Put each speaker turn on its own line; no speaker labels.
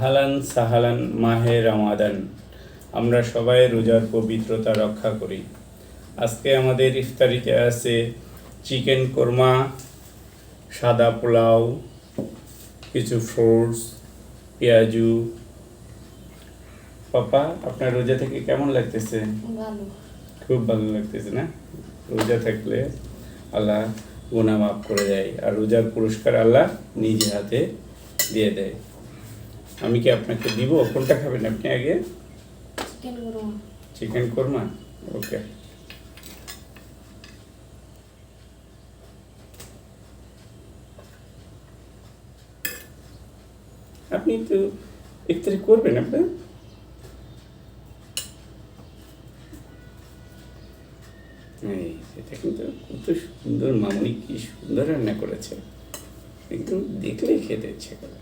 আহলান সাহালান মাহে রমাদান। আমরা সবাই রোজার পবিত্রতা রক্ষা করি। আজকে আমাদের ইফতারিতে আছে চিকেন কোরমা, সাদা পোলাও, কিছু ফ্রুটস, পেঁয়াজু। পাপা, আপনার রোজা থেকে কেমন লাগতেছে?
ভালো।
খুব ভালো লাগতেছে না? রোজা থাকলে আল্লাহ গুনাহ মাফ করে দেয়, আর রোজার পুরস্কার আল্লাহ নিজে হাতে দিয়ে দেয়। আমি কি আপনাকে দিব? কোনটা খাবেন আপনি আগে?
চিকেন কোরমা।
চিকেন কোরমা, ওকে। আপনি তো ইফতারি করবেন আপনার? এই এটা কিন্তু কত সুন্দর, মামনি কি সুন্দর রান্না করেছে, একদম দেখলেই খেতে ইচ্ছে করে।